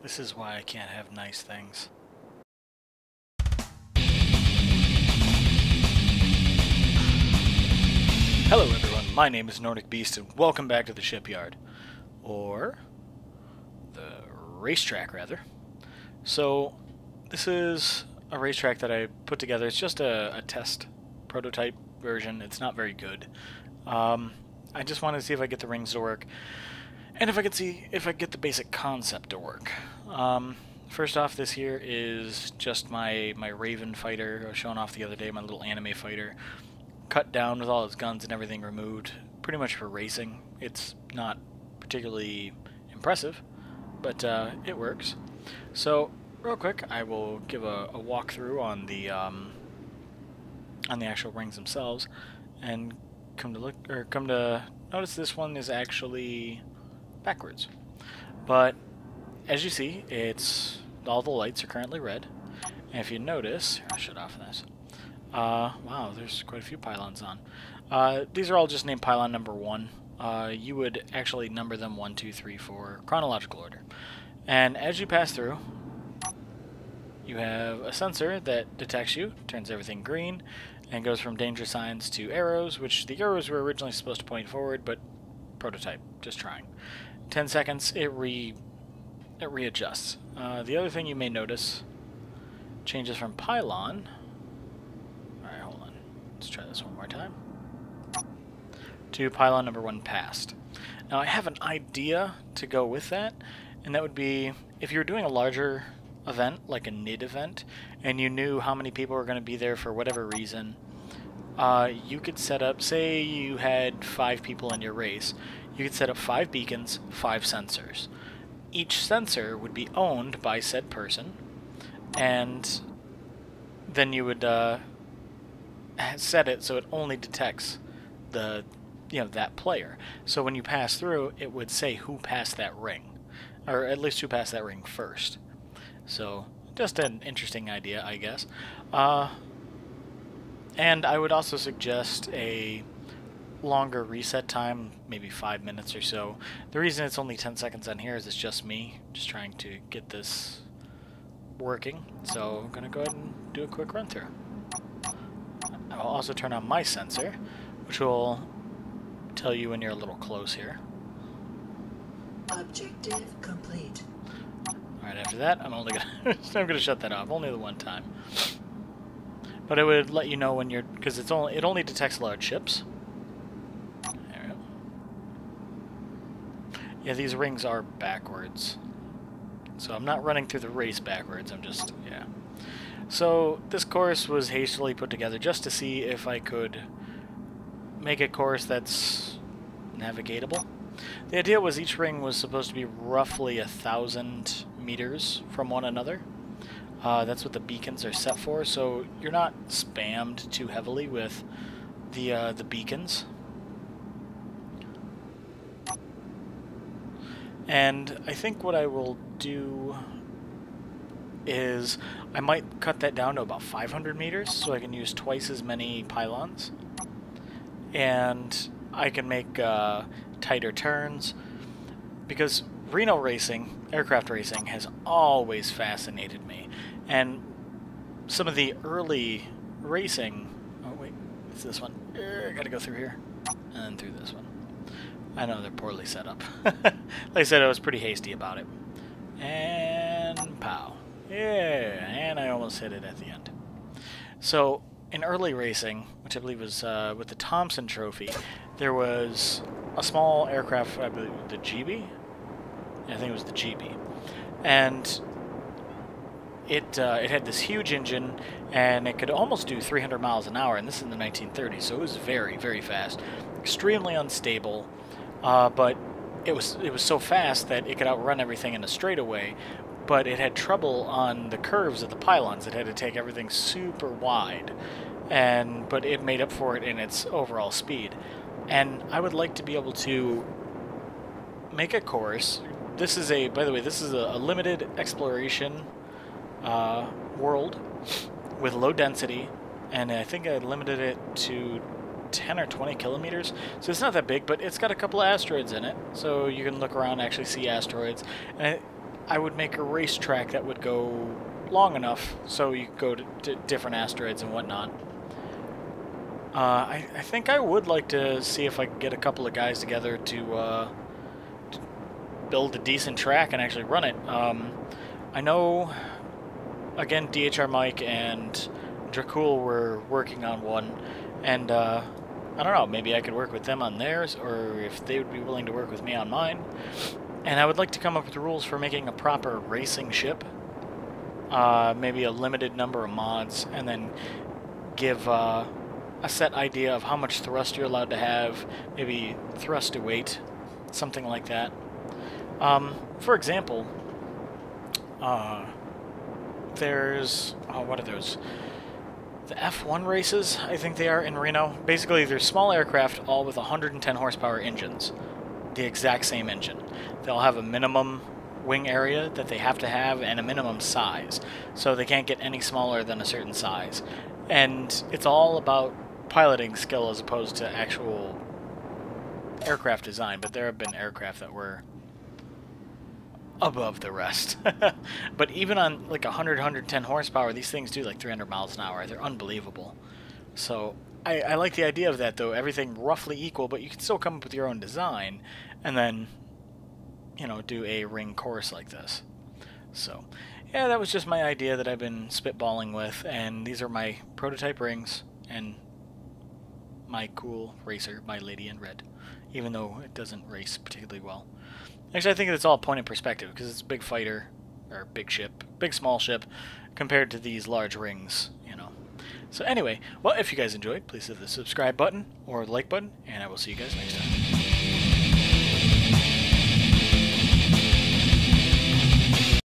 This is why I can't have nice things. Hello everyone, my name is Nordic Beast and welcome back to the Shipyard. Or the racetrack, rather. So, this is a racetrack that I put together. It's just a test prototype version. It's not very good. I just wanted to see if I get the rings to work, and if I could see if I get the basic concept to work. First off, this here is just my Raven fighter I was showing off the other day, my little anime fighter. Cut down with all its guns and everything removed, pretty much for racing. It's not particularly impressive, but it works. So, real quick, I will give a walkthrough on the actual rings themselves, and come to notice this one is actually backwards. But as you see, it's all the lights are currently red, and if you notice, I'll shut off this. Wow, there's quite a few pylons on. These are all just named pylon number 1. You would actually number them 1, 2, 3, 4, chronological order. And as you pass through, you have a sensor that detects you, turns everything green, and goes from danger signs to arrows, which the arrows were originally supposed to point forward, but prototype, just trying. 10 seconds, it readjusts. The other thing you may notice changes from pylon. Alright, hold on. Let's try this one more time. To pylon number 1 passed. Now I have an idea to go with that, and that would be if you were doing a larger event, like a NID event, and you knew how many people were going to be there for whatever reason, you could set up, say you had 5 people in your race, you could set up 5 beacons, 5 sensors. Each sensor would be owned by said person, and then you would set it so it only detects that player. So when you pass through, it would say who passed that ring, or at least who passed that ring first. So just an interesting idea, I guess. And I would also suggest a longer reset time, maybe 5 minutes or so. The reason it's only 10 seconds on here is it's just me, just trying to get this working. So I'm going to go ahead and do a quick run through. I'll also turn on my sensor, which will tell you when you're a little close here. Objective complete. Alright, after that, I'm gonna shut that off, only the one time. But it would let you know when you're, because it only detects large ships. There we go. Yeah, these rings are backwards. So I'm not running through the race backwards, I'm just, yeah. So this course was hastily put together just to see if I could make a course that's navigatable. The idea was each ring was supposed to be roughly 1,000 meters from one another. That's what the beacons are set for, so you're not spammed too heavily with the beacons. And I think what I will do is I might cut that down to about 500 meters so I can use twice as many pylons. And I can make tighter turns, because Reno racing, aircraft racing, has always fascinated me. And some of the early racing... Oh wait, it's this one. I gotta go through here. And through this one. I know they're poorly set up. Like I said, I was pretty hasty about it. And pow. Yeah, and I almost hit it at the end. So, in early racing, which I believe was with the Thompson Trophy, there was a small aircraft, I believe the GB? Yeah, I think it was the GB. And it had this huge engine, and it could almost do 300 miles an hour, and this is in the 1930s, so it was very, very fast. Extremely unstable, but it was so fast that it could outrun everything in a straightaway, but it had trouble on the curves of the pylons. It had to take everything super wide, but it made up for it in its overall speed. And I would like to be able to make a course. This is by the way, this is a limited exploration world with low density, and I think I limited it to 10 or 20 kilometers, so it's not that big, but it's got a couple of asteroids in it, so you can look around and actually see asteroids. And I would make a racetrack that would go long enough so you could go to different asteroids and whatnot. I think I would like to see if I can get a couple of guys together to build a decent track and actually run it. I know, again, DHR Mike and Dracul were working on one, and I don't know, maybe I could work with them on theirs, or if they would be willing to work with me on mine. And I would like to come up with rules for making a proper racing ship, maybe a limited number of mods, and then give a set idea of how much thrust you're allowed to have, maybe thrust to weight, something like that. For example, there's, what are those? The F1 races, I think they are, in Reno. Basically, they're small aircraft, all with 110 horsepower engines. The exact same engine. They'll have a minimum wing area that they have to have and a minimum size. So they can't get any smaller than a certain size. And it's all about piloting skill as opposed to actual aircraft design. But there have been aircraft that were above the rest. But even on like 100, 110 horsepower, these things do like 300 miles an hour. They're unbelievable. So I like the idea of that, though. Everything roughly equal, but you can still come up with your own design and then, you know, do a ring course like this. So yeah, that was just my idea that I've been spitballing with, and these are my prototype rings and my cool racer, my lady in red, even though it doesn't race particularly well. Actually, I think it's all point of perspective, because it's a big fighter, or big ship, big small ship, compared to these large rings, you know. So anyway, well, if you guys enjoyed, please hit the subscribe button or like button, and I will see you guys next time.